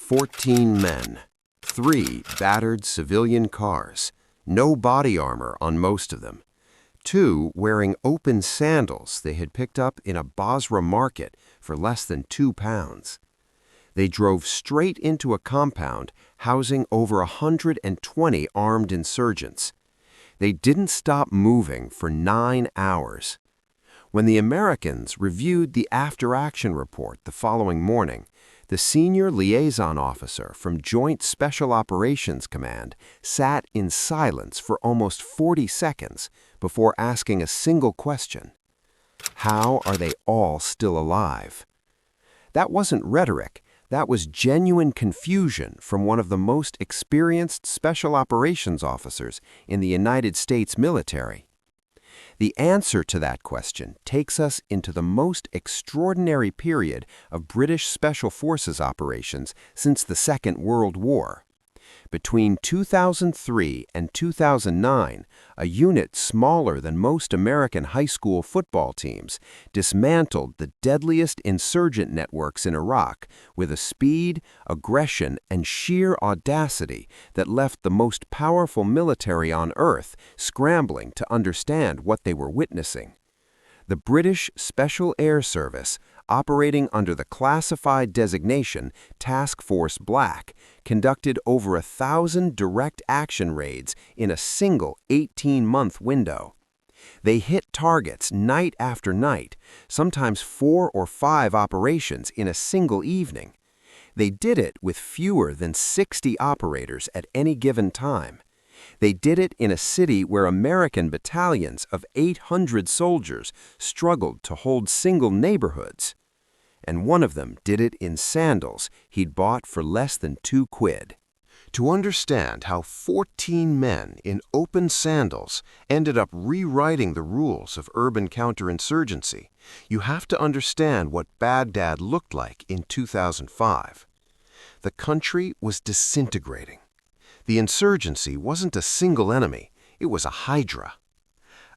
14 men, 3 battered civilian cars, no body armor on most of them, 2 wearing open sandals they had picked up in a Basra market for less than £2. They drove straight into a compound housing over 120 armed insurgents. They didn't stop moving for 9 hours. When the Americans reviewed the after-action report the following morning, the senior liaison officer from Joint Special Operations Command sat in silence for almost 40 seconds before asking a single question: how are they all still alive? That wasn't rhetoric. That was genuine confusion from one of the most experienced special operations officers in the United States military. The answer to that question takes us into the most extraordinary period of British Special Forces operations since the Second World War. Between 2003 and 2009, a unit smaller than most American high school football teams dismantled the deadliest insurgent networks in Iraq with a speed, aggression, and sheer audacity that left the most powerful military on earth scrambling to understand what they were witnessing. The British Special Air Service, operating under the classified designation Task Force Black, conducted over 1,000 direct action raids in a single 18-month window. They hit targets night after night, sometimes 4 or 5 operations in a single evening. They did it with fewer than 60 operators at any given time. They did it in a city where American battalions of 800 soldiers struggled to hold single neighborhoods. And one of them did it in sandals he'd bought for less than £2. To understand how 14 men in open sandals ended up rewriting the rules of urban counterinsurgency, you have to understand what Baghdad looked like in 2005. The country was disintegrating. The insurgency wasn't a single enemy, it was a hydra.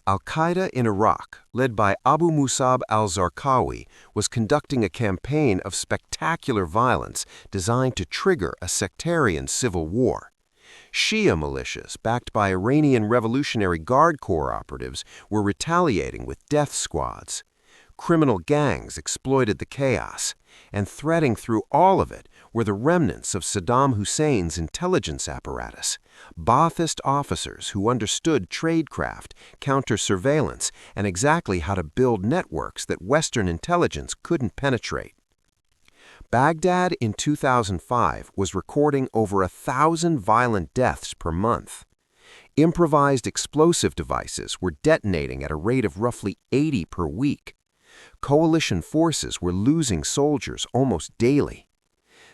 Al-Qaeda in Iraq, led by Abu Musab al-Zarqawi, was conducting a campaign of spectacular violence designed to trigger a sectarian civil war. Shia militias, backed by Iranian Revolutionary Guard Corps operatives, were retaliating with death squads. Criminal gangs exploited the chaos, and threading through all of it were the remnants of Saddam Hussein's intelligence apparatus, Ba'athist officers who understood tradecraft, counter-surveillance, and exactly how to build networks that Western intelligence couldn't penetrate. Baghdad in 2005 was recording over 1,000 violent deaths per month. Improvised explosive devices were detonating at a rate of roughly 80 per week. Coalition forces were losing soldiers almost daily.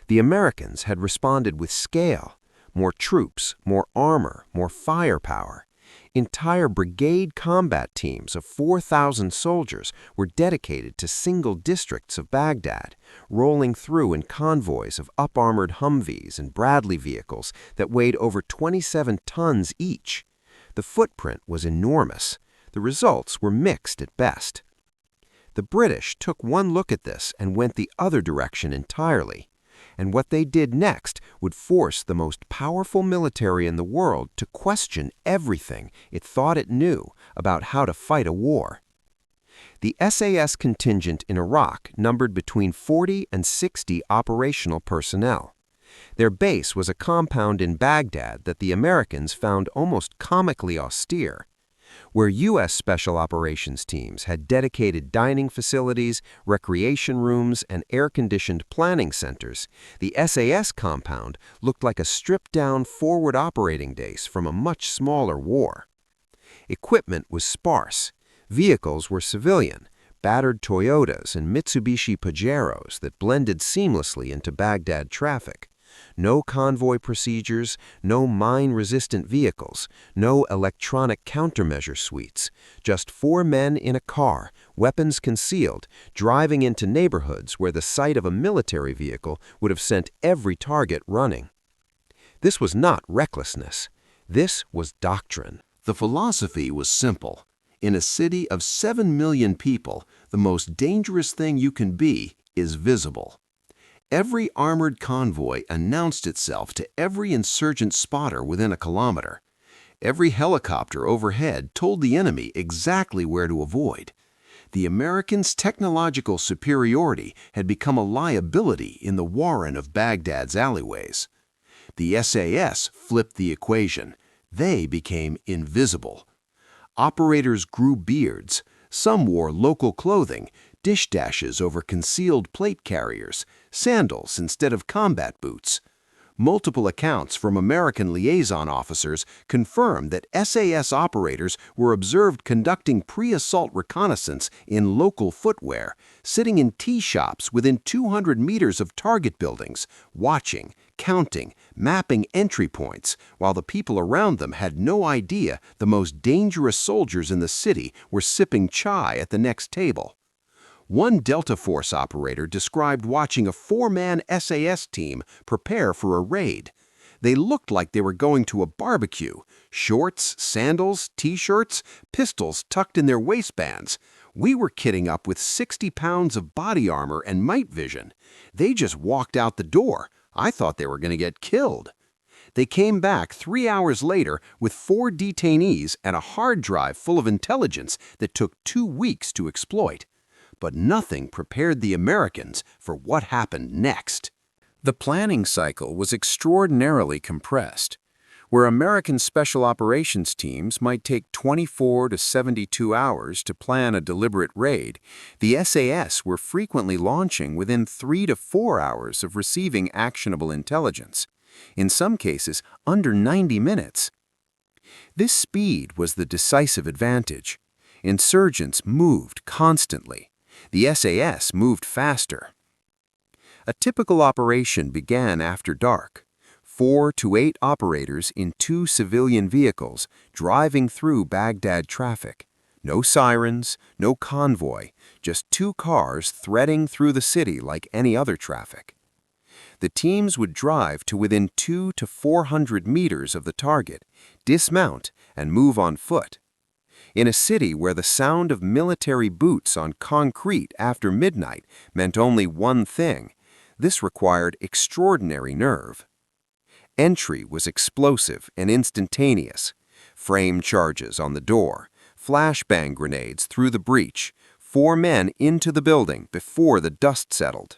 The Americans had responded with scale: more troops, more armor, more firepower. Entire brigade combat teams of 4,000 soldiers were dedicated to single districts of Baghdad, rolling through in convoys of up-armored Humvees and Bradley vehicles that weighed over 27 tons each. The footprint was enormous. The results were mixed at best. The British took one look at this and went the other direction entirely. And what they did next would force the most powerful military in the world to question everything it thought it knew about how to fight a war. The SAS contingent in Iraq numbered between 40 and 60 operational personnel. Their base was a compound in Baghdad that the Americans found almost comically austere. Where U.S. Special Operations teams had dedicated dining facilities, recreation rooms, and air-conditioned planning centers, the SAS compound looked like a stripped-down forward operating base from a much smaller war. Equipment was sparse. Vehicles were civilian, battered Toyotas and Mitsubishi Pajeros that blended seamlessly into Baghdad traffic. No convoy procedures, no mine-resistant vehicles, no electronic countermeasure suites, just 4 men in a car, weapons concealed, driving into neighborhoods where the sight of a military vehicle would have sent every target running. This was not recklessness. This was doctrine. The philosophy was simple. In a city of 7 million people, the most dangerous thing you can be is visible. Every armored convoy announced itself to every insurgent spotter within a kilometer. Every helicopter overhead told the enemy exactly where to avoid. The Americans' technological superiority had become a liability in the warren of Baghdad's alleyways. The SAS flipped the equation. They became invisible. Operators grew beards. Some wore local clothing, dish dashes over concealed plate carriers, sandals instead of combat boots. Multiple accounts from American liaison officers confirmed that SAS operators were observed conducting pre-assault reconnaissance in local footwear, sitting in tea shops within 200 meters of target buildings, watching, counting, mapping entry points, while the people around them had no idea the most dangerous soldiers in the city were sipping chai at the next table. One Delta Force operator described watching a 4-man SAS team prepare for a raid. They looked like they were going to a barbecue. Shorts, sandals, t-shirts, pistols tucked in their waistbands. We were kitting up with 60 pounds of body armor and night vision. They just walked out the door. I thought they were going to get killed. They came back 3 hours later with 4 detainees and a hard drive full of intelligence that took 2 weeks to exploit. But nothing prepared the Americans for what happened next. The planning cycle was extraordinarily compressed. Where American special operations teams might take 24 to 72 hours to plan a deliberate raid, the SAS were frequently launching within 3 to 4 hours of receiving actionable intelligence, in some cases under 90 minutes. This speed was the decisive advantage. Insurgents moved constantly. The SAS moved faster. A typical operation began after dark. 4 to 8 operators in 2 civilian vehicles driving through Baghdad traffic. No sirens, no convoy, just 2 cars threading through the city like any other traffic. The teams would drive to within 200 to 400 meters of the target, dismount, and move on foot. In a city where the sound of military boots on concrete after midnight meant only one thing, this required extraordinary nerve. Entry was explosive and instantaneous. Frame charges on the door, flashbang grenades through the breach, 4 men into the building before the dust settled.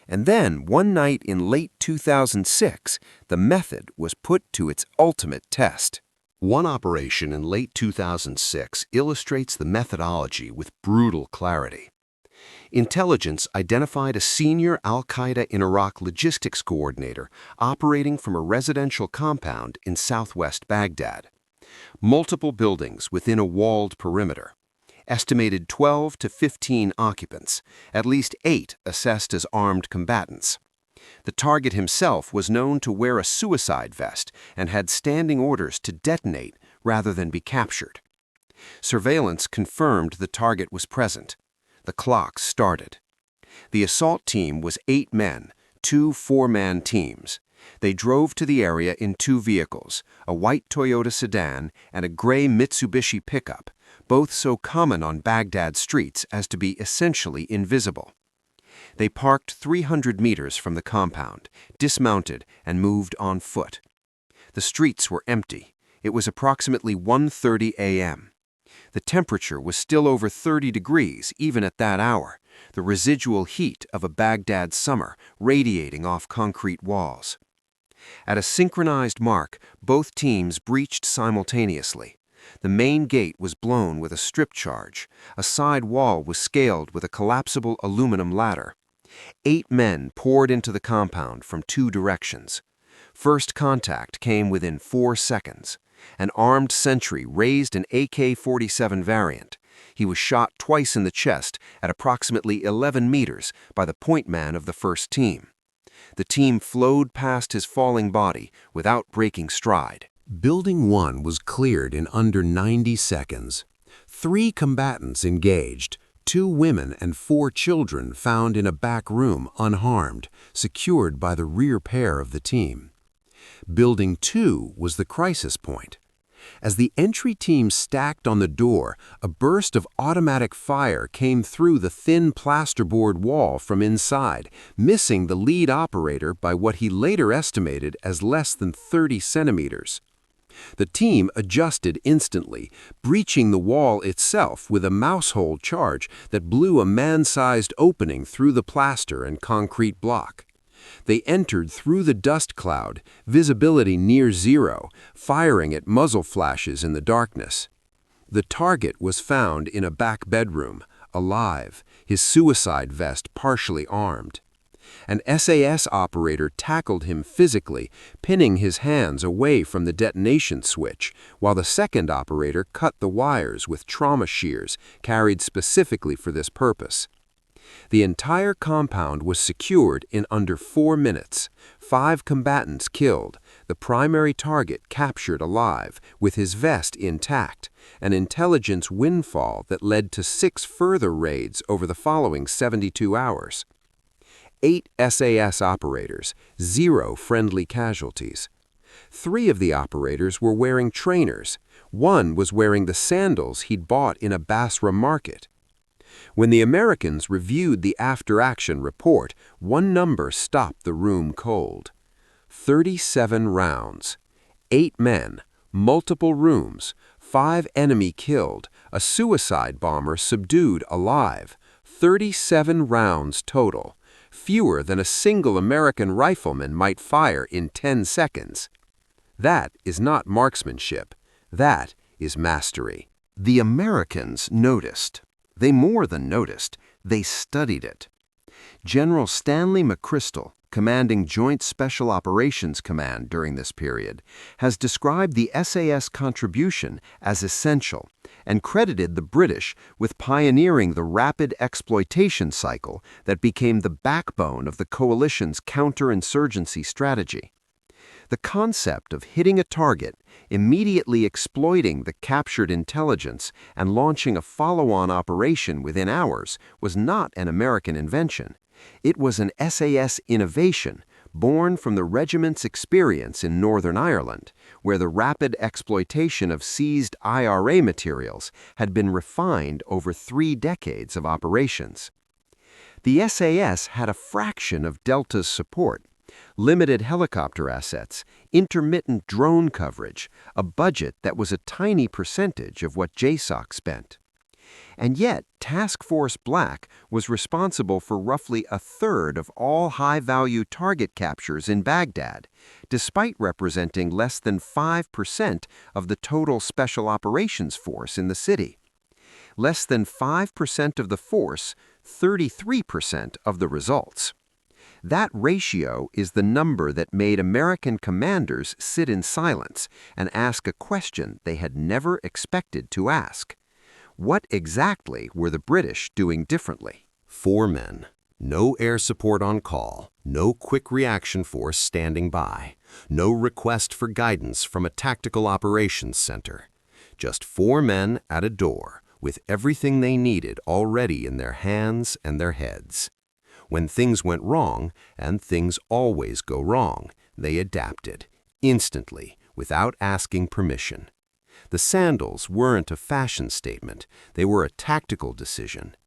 And then, one night in late 2006, the method was put to its ultimate test. One operation in late 2006 illustrates the methodology with brutal clarity. Intelligence identified a senior al-Qaeda in Iraq logistics coordinator operating from a residential compound in southwest Baghdad. Multiple buildings within a walled perimeter. Estimated 12 to 15 occupants, at least 8 assessed as armed combatants. The target himself was known to wear a suicide vest and had standing orders to detonate rather than be captured. Surveillance confirmed the target was present. The clock started. The assault team was 8 men, 2 4-man teams. They drove to the area in 2 vehicles, a white Toyota sedan and a gray Mitsubishi pickup, both so common on Baghdad streets as to be essentially invisible. They parked 300 meters from the compound, dismounted, and moved on foot. The streets were empty. It was approximately 1:30 a.m. The temperature was still over 30 degrees even at that hour, the residual heat of a Baghdad summer radiating off concrete walls. At a synchronized mark, both teams breached simultaneously. The main gate was blown with a strip charge. A side wall was scaled with a collapsible aluminum ladder. 8 men poured into the compound from 2 directions. First contact came within 4 seconds. An armed sentry raised an AK-47 variant. He was shot twice in the chest at approximately 11 meters by the point man of the first team. The team flowed past his falling body without breaking stride. Building 1 was cleared in under 90 seconds. 3 combatants engaged, 2 women and 4 children found in a back room unharmed, secured by the rear pair of the team. Building 2 was the crisis point. As the entry team stacked on the door, a burst of automatic fire came through the thin plasterboard wall from inside, missing the lead operator by what he later estimated as less than 30 centimeters. The team adjusted instantly, breaching the wall itself with a mousehole charge that blew a man-sized opening through the plaster and concrete block. They entered through the dust cloud, visibility near zero, firing at muzzle flashes in the darkness. The target was found in a back bedroom, alive, his suicide vest partially armed. An SAS operator tackled him physically, pinning his hands away from the detonation switch, while the second operator cut the wires with trauma shears carried specifically for this purpose. The entire compound was secured in under 4 minutes. 5 combatants killed, the primary target captured alive, with his vest intact, an intelligence windfall that led to 6 further raids over the following 72 hours. 8 SAS operators, 0 friendly casualties. 3 of the operators were wearing trainers. 1 was wearing the sandals he'd bought in a Basra market. When the Americans reviewed the after-action report, one number stopped the room cold. 37 rounds, 8 men, multiple rooms, 5 enemy killed, a suicide bomber subdued alive, 37 rounds total, fewer than a single American rifleman might fire in 10 seconds. That is not marksmanship. That is mastery. The Americans noticed. They more than noticed, they studied it. General Stanley McChrystal, commanding Joint Special Operations Command during this period, has described the SAS contribution as essential and credited the British with pioneering the rapid exploitation cycle that became the backbone of the coalition's counterinsurgency strategy. The concept of hitting a target, immediately exploiting the captured intelligence, and launching a follow-on operation within hours was not an American invention. It was an SAS innovation born from the regiment's experience in Northern Ireland, where the rapid exploitation of seized IRA materials had been refined over 3 decades of operations. The SAS had a fraction of Delta's support. Limited helicopter assets, intermittent drone coverage, a budget that was a tiny percentage of what JSOC spent. And yet, Task Force Black was responsible for roughly a third of all high-value target captures in Baghdad, despite representing less than 5% of the total Special Operations Force in the city. Less than 5% of the force, 33% of the results. That ratio is the number that made American commanders sit in silence and ask a question they had never expected to ask. What exactly were the British doing differently? 4 men, no air support on call, no quick reaction force standing by, no request for guidance from a tactical operations center. Just 4 men at a door with everything they needed already in their hands and their heads. When things went wrong, and things always go wrong, they adapted, instantly, without asking permission. The sandals weren't a fashion statement, they were a tactical decision.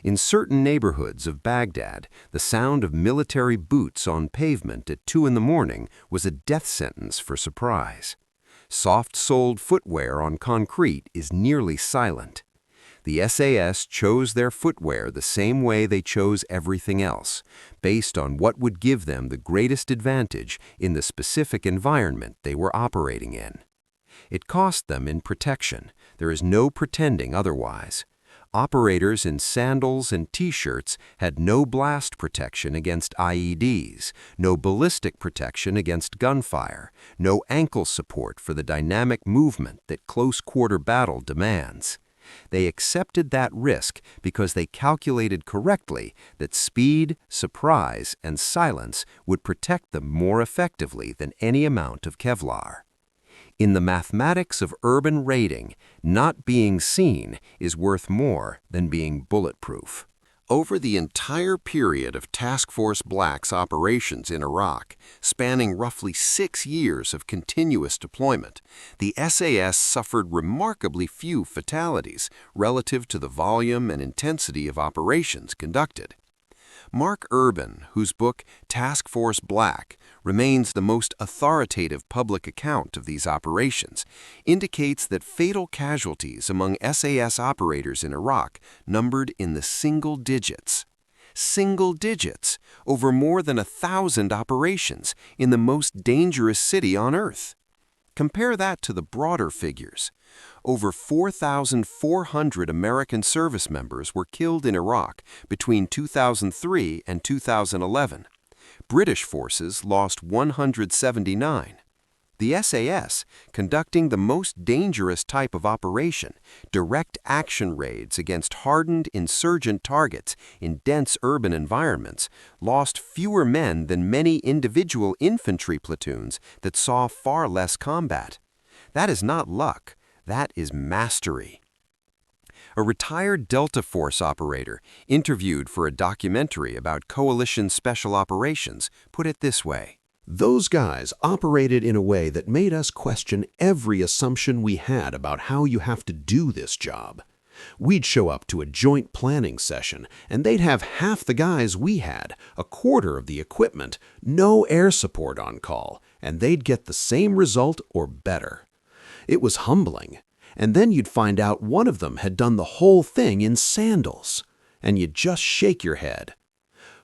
In certain neighborhoods of Baghdad, the sound of military boots on pavement at 2 in the morning was a death sentence for surprise. Soft-soled footwear on concrete is nearly silent. The SAS chose their footwear the same way they chose everything else, based on what would give them the greatest advantage in the specific environment they were operating in. It cost them in protection. There is no pretending otherwise. Operators in sandals and T-shirts had no blast protection against IEDs, no ballistic protection against gunfire, no ankle support for the dynamic movement that close-quarter battle demands. They accepted that risk because they calculated correctly that speed, surprise, and silence would protect them more effectively than any amount of Kevlar. In the mathematics of urban raiding, not being seen is worth more than being bulletproof. Over the entire period of Task Force Black's operations in Iraq, spanning roughly 6 years of continuous deployment, the SAS suffered remarkably few fatalities relative to the volume and intensity of operations conducted. Mark Urban, whose book Task Force Black remains the most authoritative public account of these operations, indicates that fatal casualties among SAS operators in Iraq numbered in the single digits. Single digits over more than 1,000 operations in the most dangerous city on Earth. Compare that to the broader figures. Over 4,400 American service members were killed in Iraq between 2003 and 2011. British forces lost 179. The SAS, conducting the most dangerous type of operation, direct action raids against hardened insurgent targets in dense urban environments, lost fewer men than many individual infantry platoons that saw far less combat. That is not luck. That is mastery. A retired Delta Force operator, interviewed for a documentary about coalition special operations, put it this way: "Those guys operated in a way that made us question every assumption we had about how you have to do this job. We'd show up to a joint planning session, and they'd have half the guys we had, a quarter of the equipment, no air support on call, and they'd get the same result or better. It was humbling. And then you'd find out one of them had done the whole thing in sandals, and you'd just shake your head.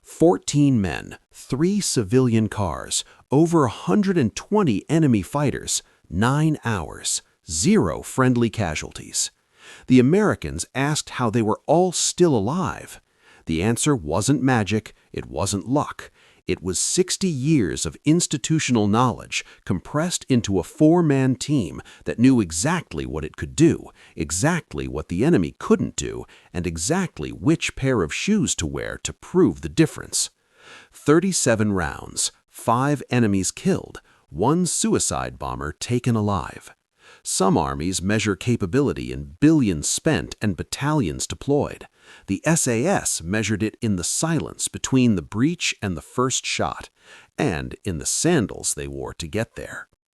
14 men, 3 civilian cars, over 120 enemy fighters, 9 hours, 0 friendly casualties. The Americans asked how they were all still alive. The answer wasn't magic, it wasn't luck. It was 60 years of institutional knowledge compressed into a 4-man team that knew exactly what it could do, exactly what the enemy couldn't do, and exactly which pair of shoes to wear to prove the difference. 37 rounds, 5 enemies killed, 1 suicide bomber taken alive. Some armies measure capability in billions spent and battalions deployed. The SAS measured it in the silence between the breach and the first shot, and in the sandals they wore to get there.